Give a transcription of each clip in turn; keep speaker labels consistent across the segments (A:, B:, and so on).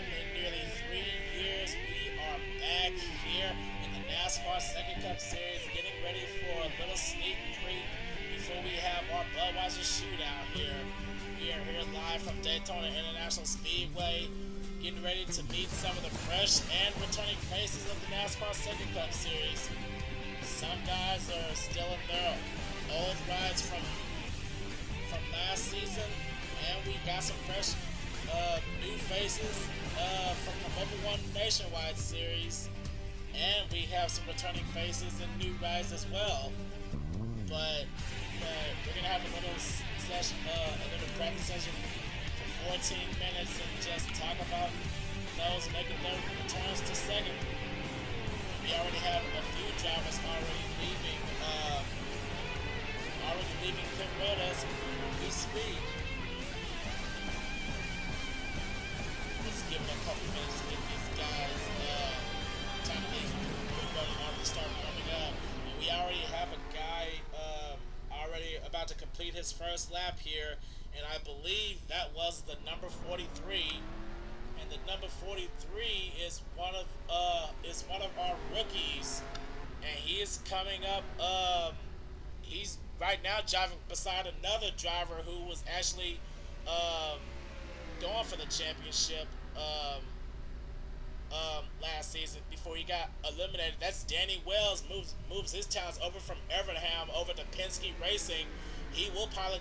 A: In nearly 3 years, we are back here in the NASCAR Second Cup Series, getting ready for a little sneak peek before we have our Budweiser Shootout here. We are here live from Daytona International Speedway, getting ready to meet some of the fresh and returning faces of the NASCAR Second Cup Series. Some guys are still in their old rides from last season, and we got some fresh new faces from the Mobile One Nationwide Series, and we have some returning faces and new rides as well. But we're gonna have a little session, a little practice session for 14 minutes and just talk about those making their returns to second. We already have a few drivers already leaving pit road as we speak. Let's give it a couple minutes to get these guys time to leave pit road in order to start warming up. And we already have a guy already about to complete his first lap here, and I believe that was the number 43. And the number 43 is one of our rookies, and he is coming up. He's right now driving beside another driver who was actually going for the championship last season before he got eliminated. That's Danny Wells. Moves his talents over from Evernham over to Penske Racing. He will pilot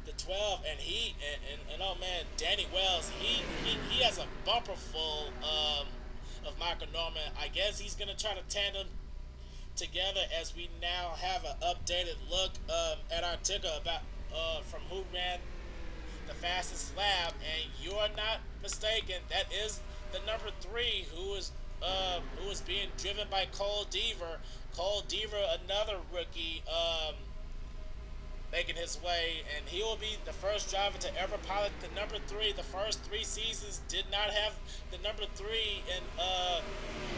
A: the 12, and and oh man, Danny Wells, he has a bumper full of Michael Norman. I guess he's gonna try to tandem together as we now have an updated look at our ticker about from who ran the fastest lap, and you are not mistaken. That is the number 3 who is being driven by Cole Deaver. Cole Deaver, another rookie. Making his way, and he will be the first driver to ever pilot the number 3. The first 3 seasons did not have the number 3 in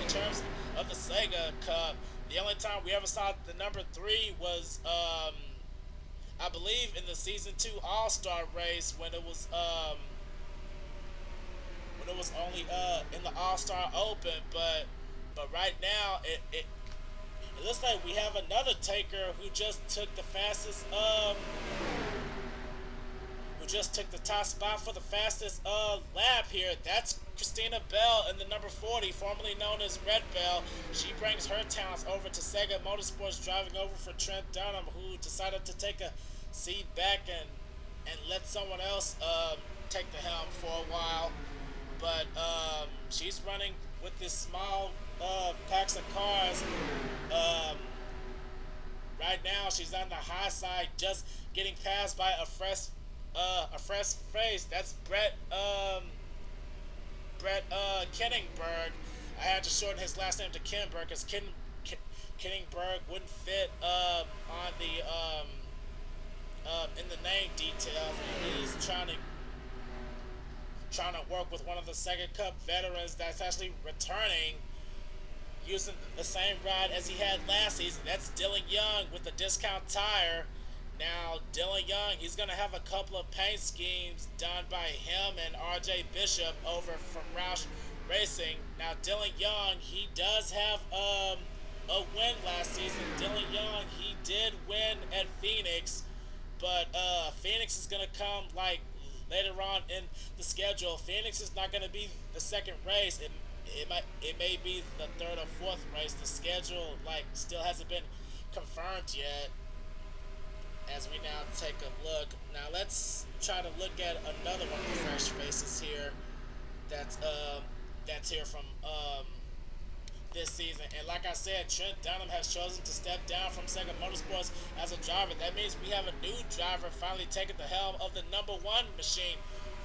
A: terms of the SEGA Cup. The only time we ever saw the number 3 was I believe in the season 2 All-Star race when it was only in the All-Star Open, but right now it looks like we have another taker who just took the fastest who just took the top spot for the fastest lap here. That's Christina Bell in the number 40, formerly known as Red Bell. She brings her talents over to SEGA Motorsports, driving over for Trent Dunham, who decided to take a seat back and let someone else take the helm for a while. But she's running with this small packs of cars. Right now, she's on the high side, just getting passed by a fresh face. That's Brett Kenningberg. I had to shorten his last name to Kenningberg because Kenningberg wouldn't fit on the in the name details. And he's trying to work with one of the Second Cup veterans that's actually returning, using the same ride as he had last season. That's Dylan Young with the discount tire. Now, Dylan Young, he's going to have a couple of paint schemes done by him and RJ Bishop over from Roush Racing. Now, Dylan Young, he does have a win last season. Dylan Young, he did win at Phoenix, but Phoenix is going to come like later on in the schedule. Phoenix is not going to be the second race. It may be the third or fourth race. The schedule still hasn't been confirmed yet. As we now take a look, now let's try to look at another one of the fresh faces here. That's here from this season. And like I said, Trent Dunham has chosen to step down from SEGA Motorsports as a driver. That means we have a new driver finally taking the helm of the number 1 machine,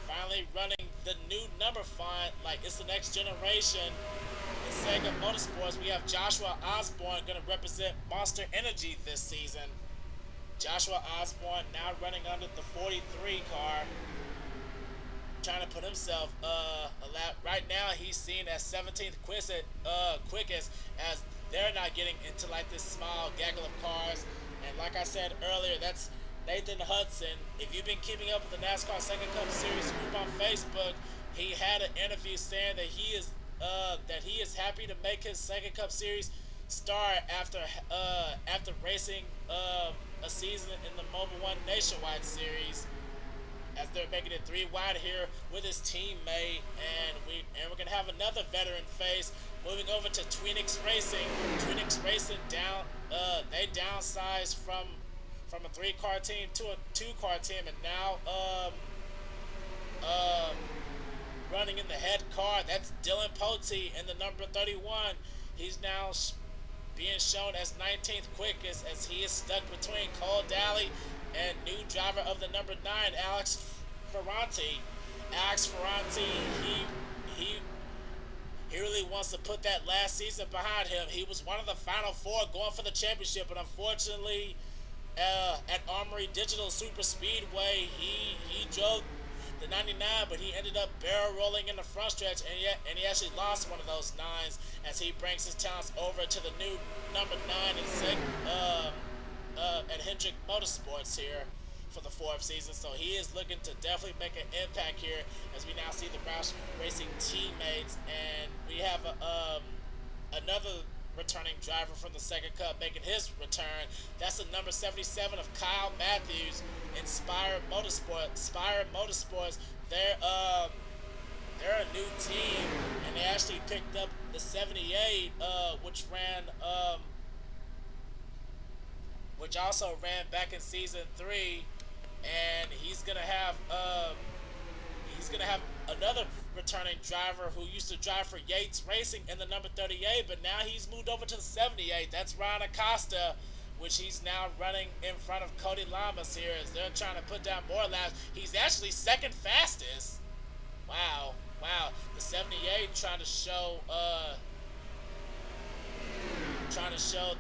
A: finally running the new number font like it's the next generation. In SEGA Motorsports, we have Joshua Osborne going to represent Monster Energy this season. Joshua Osborne now running under the 43 car, trying to put himself a lap. Right now, he's seen as 17th quickest, as they're not getting into this small gaggle of cars. And like I said earlier, that's Nathan Hudson. If you've been keeping up with the NASCAR Second Cup Series group on Facebook, he had an interview saying that he is happy to make his second Cup Series start after racing a season in the Mobile One Nationwide Series, as they're making it three wide here with his teammate, and we're gonna have another veteran face moving over to Twinix Racing. Twinix Racing they downsized from a three-car team to a two-car team, and now um, running in the head car. That's Dylan Potey in the number 31. He's now being shown as 19th quickest, as he is stuck between Cole Daly and new driver of the number 9, Alex Ferranti. Alex Ferranti, he he really wants to put that last season behind him. He was one of the final four going for the championship, but unfortunately, at Armory Digital Super Speedway, he drove the 99, but he ended up barrel rolling in the front stretch, and he actually lost one of those nines as he brings his talents over to the new number 9 at Hendrick Motorsports here for the fourth season. So he is looking to definitely make an impact here, as we now see the Roush Racing teammates, and we have another returning driver from the second cup making his return. That's the number 77 of Kyle Matthews, Inspired Motorsports. Inspired Motorsports, they're a new team, and they actually picked up the 78, which also ran back in season 3, and he's gonna have another returning driver who used to drive for Yates Racing in the number 38, but now he's moved over to the 78. That's Ryan Acosta, which he's now running in front of Cody Lamas here, as they're trying to put down more laps. He's actually second fastest. Wow. The 78 trying to show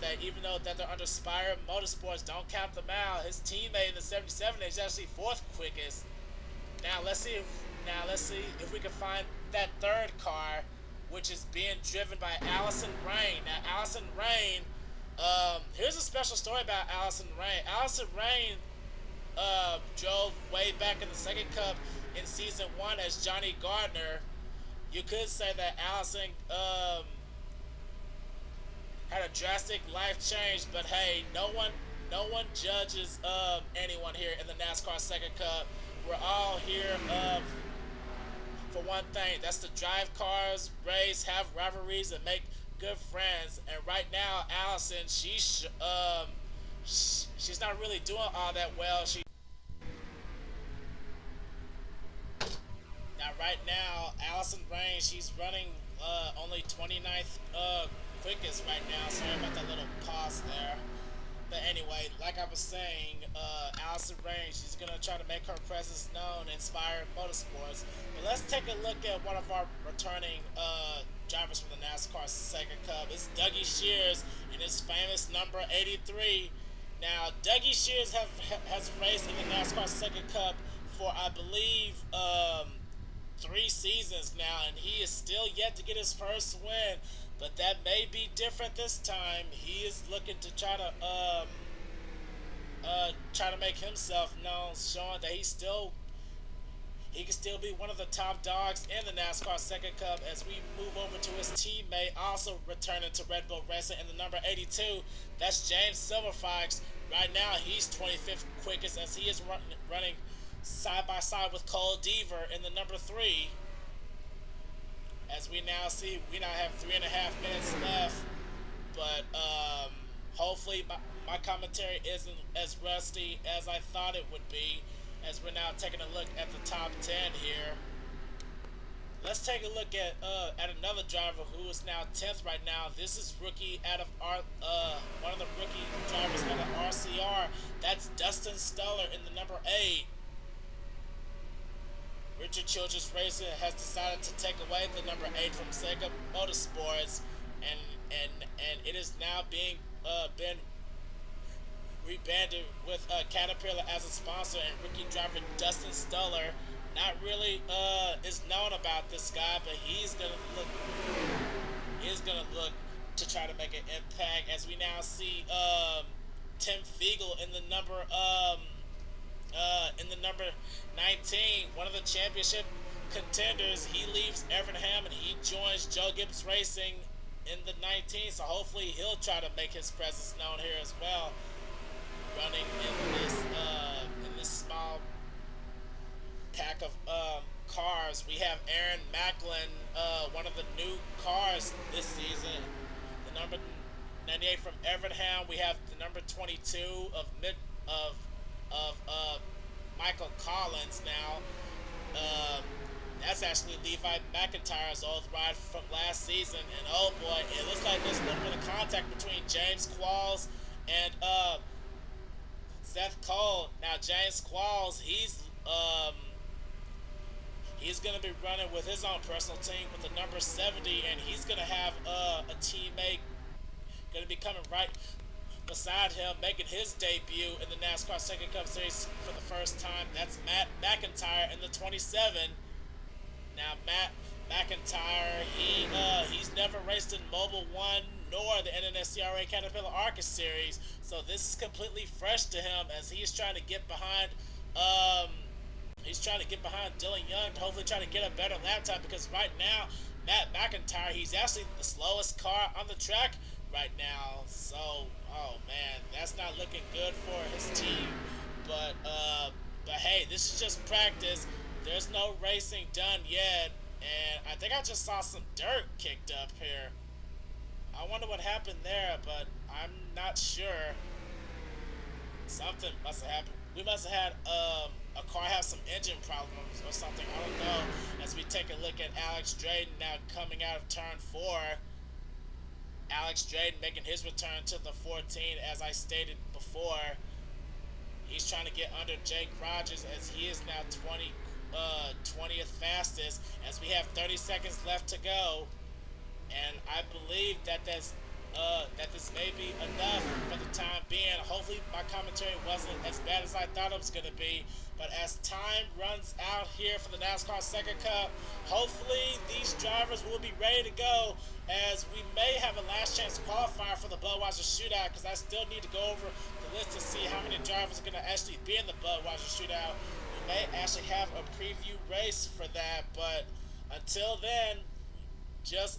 A: that even though that they're under Inspired Motorsports, don't count them out. His teammate in the 77 is actually fourth quickest. Now let's see if we can find that third car, which is being driven by Allison Rain. Now Allison Rain, here's a special story about Allison Rain. Allison Rain drove way back in the second cup in season 1 as Johnny Gardner. You could say that Allison had a drastic life change, but hey, no one judges anyone here in the NASCAR second cup. We're all here for one thing. That's to drive cars, race, have rivalries, and make good friends. And right now, Allison, she's not really doing all that well. Right now, Allison Rain, she's running only 29th quickest right now. Sorry about that little pause there. But anyway, like I was saying, Allison Rain, she's going to try to make her presence known, Inspired Motorsports. But let's take a look at one of our returning drivers from the NASCAR Second Cup. It's Dougie Shears in his famous number 83. Now, Dougie Shears has raced in the NASCAR Second Cup for, I believe, 3 seasons now, and he is still yet to get his first win. But that may be different this time. He is looking to try to make himself known, showing that he can still be one of the top dogs in the NASCAR Second Cup. As we move over to his teammate, also returning to Red Bull Racing in the number 82, that's James Silverfox. Right now, he's 25th quickest, as he is running side by side with Cole Deaver in the number 3. As we now see, we now have 3.5 minutes left, but hopefully my commentary isn't as rusty as I thought it would be, as we're now taking a look at the top 10 here. Let's take a look at another driver who is now 10th right now. This is rookie out of one of the rookie drivers out of RCR. That's Dustin Stoller in the number 8. Richard Childress Racing has decided to take away the number 8 from SEGA Motorsports, and it is now being been rebranded with Caterpillar as a sponsor, and rookie driver Dustin Stoller not really is known about this guy, but he's gonna look to try to make an impact, as we now see Tim Fiegel in the number 19, one of the championship contenders. He leaves Evernham and he joins Joe Gibbs Racing in the 19th. So hopefully he'll try to make his presence known here as well, running in this small pack of cars. We have Aaron Macklin, one of the new cars this season. The number 98 from Evernham. We have the number 22 of Michael Collins now. That's actually Levi McIntyre's old ride from last season. And oh boy, it looks like there's a little bit of contact between James Qualls and Seth Cole. Now James Qualls, he's going to be running with his own personal team with the number 70, and he's going to have a teammate going to be coming right beside him, making his debut in the NASCAR Second Cup Series for the first time. That's Matt McIntyre in the 27. Now Matt McIntyre, he's never raced in Mobile 1 nor the NNSCRA Caterpillar ARCA Series, so this is completely fresh to him as he's trying to get behind Dylan Young to hopefully try to get a better lap time, because right now Matt McIntyre, he's actually the slowest car on the track right now. So, oh man, that's not looking good for his team. But hey, this is just practice. There's no racing done yet, and I think I just saw some dirt kicked up here. I wonder what happened there, but I'm not sure. Something must have happened. We must have had a car have some engine problems or something. I don't know. As we take a look at Alex Drayden now coming out of turn 4. Alex Drayden making his return to the 14, as I stated before. He's trying to get under Jake Rogers as he is now 20th fastest, as we have 30 seconds left to go. And I believe that this may be enough for the time being. Hopefully my commentary wasn't as bad as I thought it was going to be. But as time runs out here for the NASCAR Second Cup, hopefully these drivers will be ready to go, as we may have a last chance qualifier for the Budweiser Shootout, because I still need to go over the list to see how many drivers are going to actually be in the Budweiser Shootout. We may actually have a preview race for that, but until then,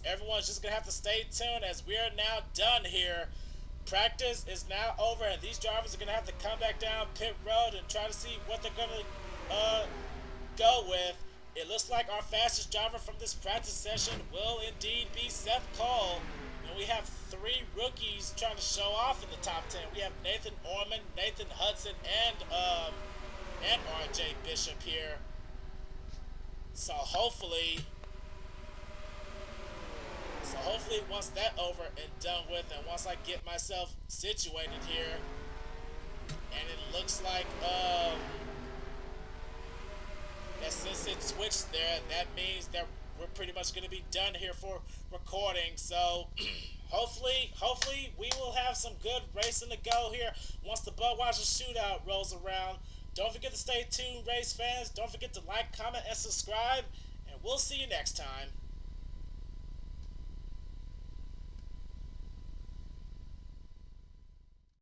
A: everyone's just gonna have to stay tuned, as we are now done here. Practice is now over, and these drivers are gonna have to come back down pit road and try to see what they're gonna go with. It looks like our fastest driver from this practice session will indeed be Seth Cole, and we have 3 rookies trying to show off in the top 10. We have Nathan Orman, Nathan Hudson, and RJ Bishop here. So hopefully once that's over and done with, and once I get myself situated here, and it looks like that since it switched there, that means that we're pretty much going to be done here for recording. So hopefully we will have some good racing to go here once the Budweiser Shootout rolls around. Don't forget to stay tuned, race fans. Don't forget to like, comment, and subscribe, and we'll see you next time.